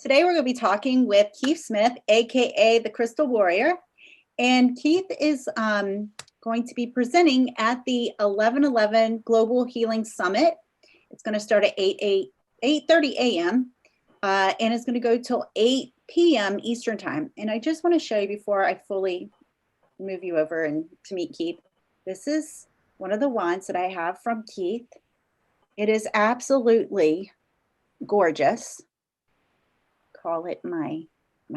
Today we're going to be talking with Keith Smith, aka the Crystal Warrior, and Keith is going to be presenting at the 11/11 Global Healing Summit. It's going to start at 8:30 a.m. And it's going to go till 8 p.m. Eastern Time. And I just want to show you before I fully move you over and to meet Keith. This is one of the wands that I have from Keith. It is absolutely gorgeous. Call it my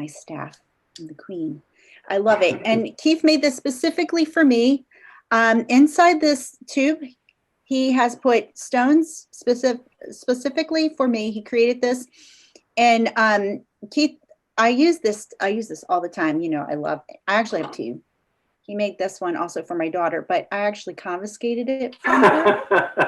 staff, the queen. I love it. And Keith made this specifically for me. Inside this tube, he has put stones specifically for me. He created this. And Keith, I use this all the time. You know, I love it. I actually have two. He made this one also for my daughter, but I actually confiscated it from her.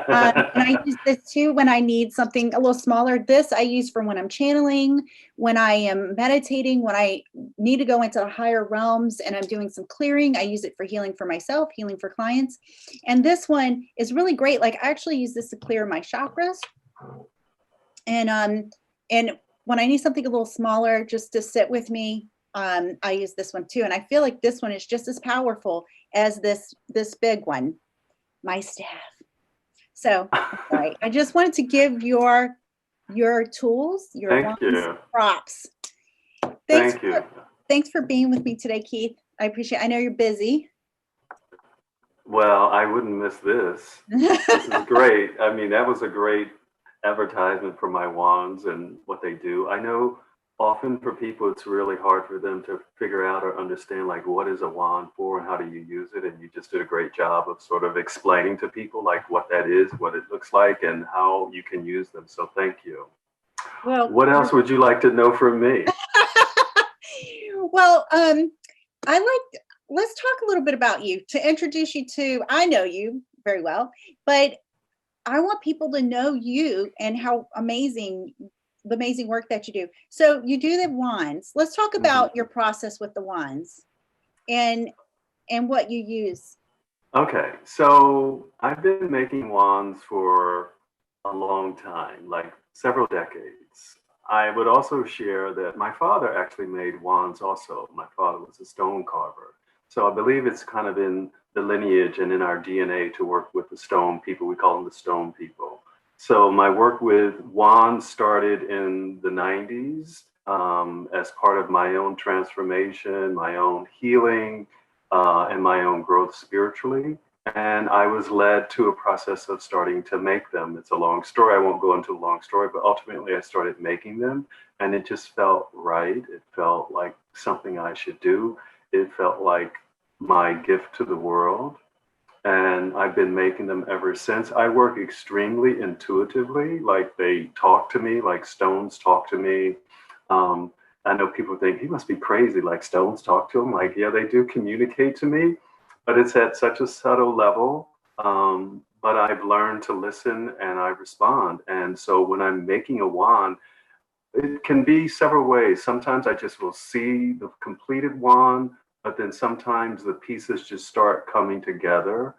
And I use this too when I need something a little smaller. This I use for when I'm channeling, when I am meditating, when I need to go into higher realms and I'm doing some clearing. I use it for healing for myself, healing for clients. And this one is really great. Like I actually use this to clear my chakras. And when I need something a little smaller just to sit with me, I use this one too. And I feel like this one is just as powerful as this big one, my staff. So, sorry, I just wanted to give your tools, your props. Thanks for being with me today, Keith. I appreciate it. I know you're busy. Well, I wouldn't miss this. This is great. I mean, that was a great advertisement for my wands and what they do. I know often for people, it's really hard for them to figure out or understand, like, what is a wand for and how do you use it? And you just did a great job of sort of explaining to people, like, what that is, what it looks like, and how you can use them. So thank you. Well, what else would you like to know from me? Well, let's talk a little bit about you to introduce you to, I know you very well, but I want people to know you and how the amazing work that you do. So you do the wands. Let's talk about your process with the wands and what you use. Okay, so I've been making wands for a long time, like several decades. I would also share that my father actually made wands also. My father was a stone carver. So I believe it's kind of in the lineage and in our DNA to work with the stone people. We call them the stone people. So my work with wands started in the 90s as part of my own transformation, my own healing, and my own growth spiritually. And I was led to a process of starting to make them. It's a long story. I won't go into a long story, but ultimately I started making them and it just felt right. It felt like something I should do. It felt like my gift to the world. And I've been making them ever since. I work extremely intuitively, like they talk to me, like stones talk to me. I know people think he must be crazy, like stones talk to him. Like, yeah, they do communicate to me, but it's at such a subtle level. But I've learned to listen and I respond. And so when I'm making a wand, it can be several ways. Sometimes I just will see the completed wand, but then sometimes the pieces just start coming together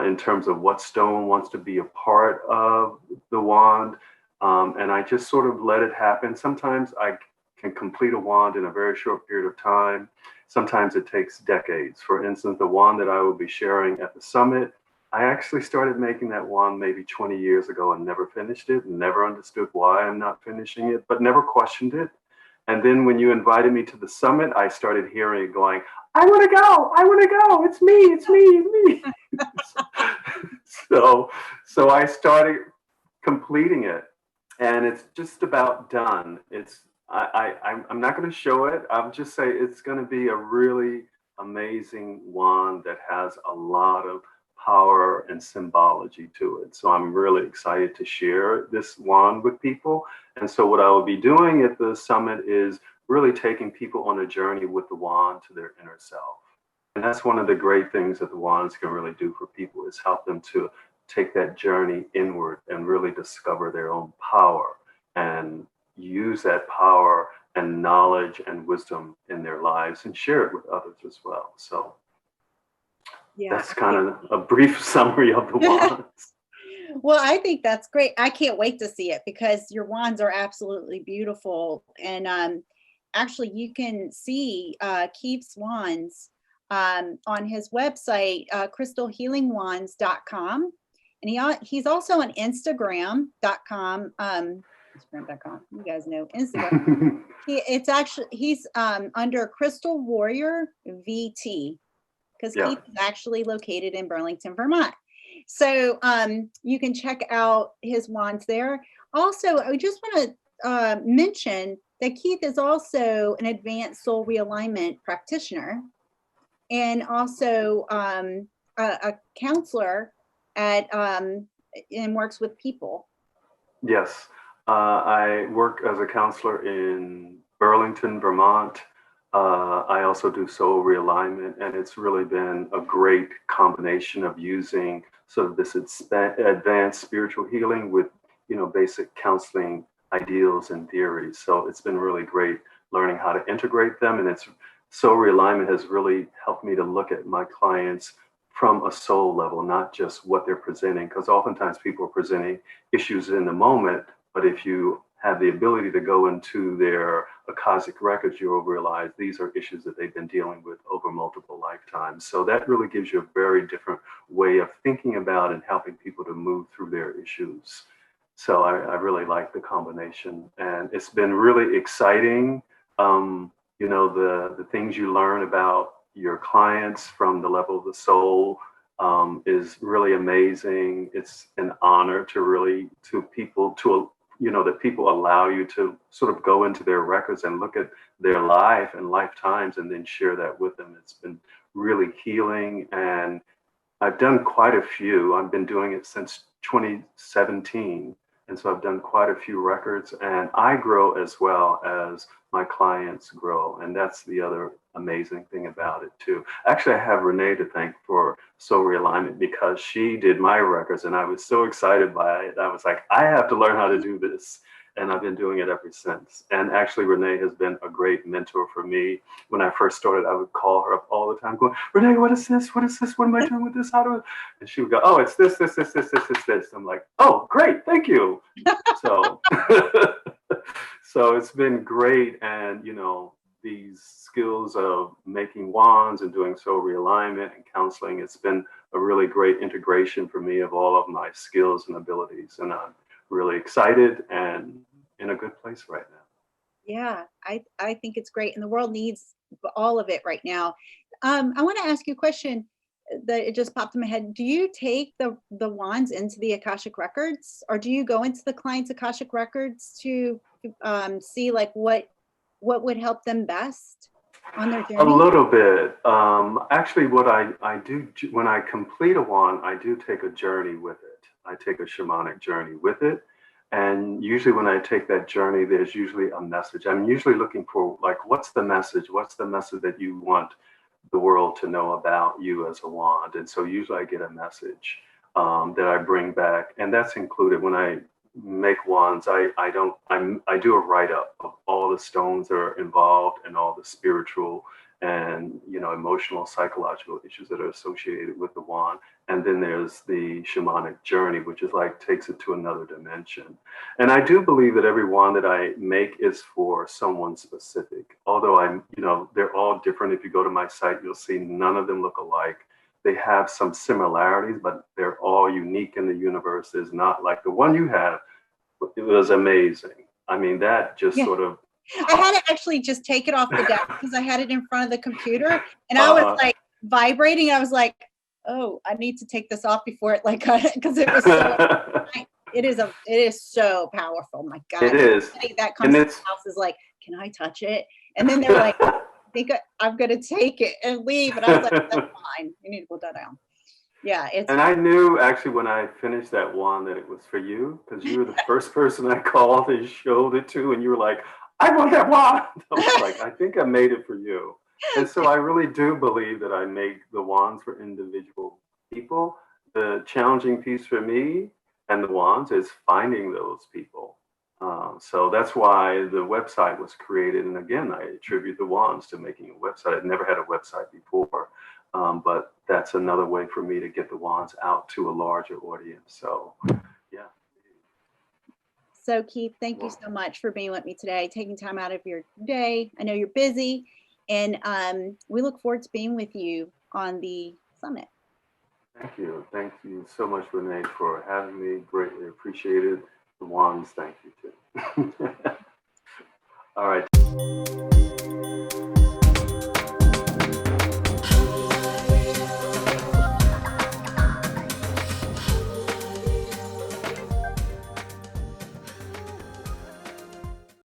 in terms of what stone wants to be a part of the wand. And I just sort of let it happen. Sometimes I can complete a wand in a very short period of time. Sometimes it takes decades. For instance, the wand that I will be sharing at the summit, I actually started making that wand maybe 20 years ago and never finished it, and never understood why I'm not finishing it, but never questioned it. And then when you invited me to the summit, I started hearing it going, I want to go, it's me. So I started completing it and it's just about done. I'm not going to show it. I'll just say it's going to be a really amazing wand that has a lot of power and symbology to it. So I'm really excited to share this wand with people. And so what I will be doing at the summit is really taking people on a journey with the wand to their inner self. And that's one of the great things that the wands can really do for people, is help them to take that journey inward and really discover their own power and use that power and knowledge and wisdom in their lives and share it with others as well. So yeah, that's kind of a brief summary of the wands. Well, I think that's great. I can't wait to see it because your wands are absolutely beautiful. And actually, you can see Keith's wands on his website, crystalhealingwands.com. And he's also on Instagram.com. Instagram.com. You guys know Instagram. He's under Crystal Warrior VT because Yeah. Keith is actually located in Burlington, Vermont. So you can check out his wands there. Also, I just want to mention that Keith is also an advanced soul realignment practitioner and also a counselor at and works with people. Yes. I work as a counselor in Burlington, Vermont. I also do soul realignment, and it's really been a great combination of using sort of this advanced spiritual healing with, basic counseling ideals and theories. So it's been really great learning how to integrate them, and soul realignment has really helped me to look at my clients from a soul level, not just what they're presenting, because oftentimes people are presenting issues in the moment, but if you have the ability to go into their Akashic records, you'll realize these are issues that they've been dealing with over multiple lifetimes. So that really gives you a very different way of thinking about and helping people to move through their issues. So I really like the combination, and it's been really exciting. The things you learn about your clients from the level of the soul is really amazing. It's an honor that people allow you to sort of go into their records and look at their life and lifetimes and then share that with them. It's been really healing, and I've done quite a few. I've been doing it since 2017. And so I've done quite a few records, and I grow as well as my clients grow. And that's the other amazing thing about it too. Actually, I have Renee to thank for Soul Realignment because she did my records, and I was so excited by it. I was like, I have to learn how to do this. And I've been doing it ever since. And actually, Renee has been a great mentor for me. When I first started, I would call her up all the time going, Renee, what is this? What is this? What am I doing with this? How do I? And she would go, oh, it's this, this, this, this, this, this, this. I'm like, oh, great. Thank you. So, so it's been great. And, these skills of making wands and doing soul realignment and counseling, it's been a really great integration for me of all of my skills and abilities. And I'm really excited and in a good place right now. Yeah, I think it's great, and the world needs all of it right now. I want to ask you a question that it just popped in my head. Do you take the wands into the Akashic records, or do you go into the client's Akashic records to see like what would help them best on their A journey? little bit. Actually, what I do when I complete a wand, I do take a journey with it. I take a shamanic journey with it. And usually when I take that journey, there's usually a message. I'm usually looking for like, what's the message? What's the message that you want the world to know about you as a wand? And so usually I get a message that I bring back. And that's included when I make wands. I do a write-up of all the stones that are involved and all the spiritual and emotional, psychological issues that are associated with the wand. And then there's the shamanic journey, which is like takes it to another dimension. And I do believe that every wand that I make is for someone specific. Although they're all different. If you go to my site, you'll see none of them look alike. They have some similarities, but they're all unique in the universe. It's not like the one you have. It was amazing. I mean, that just Yeah. sort of. I had to actually just take it off the desk because I had it in front of the computer, and I was like vibrating. I was like, oh, I need to take this off before it because it was so. It is so powerful. My God, It is. That comes to the house is like, can I touch it? And then they're like, I think I'm gonna take it and leave. And I was like, that's fine. You need to put that down. Yeah, and I knew actually when I finished that wand that it was for you because you were the first person I called and showed it to, and you were like, I want that wand. I was like, I think I made it for you. And so I really do believe that I make the wands for individual people. The challenging piece for me and the wands is finding those people. So that's why the website was created. And again, I attribute the wands to making a website. I'd never had a website before. but that's another way for me to get the wands out to a larger audience. So, yeah. So Keith, thank you so much for being with me today, taking time out of your day. I know you're busy, and we look forward to being with you on the summit. Thank you. Thank you so much, Renee, for having me. Greatly appreciated. The wands, thank you too. All right.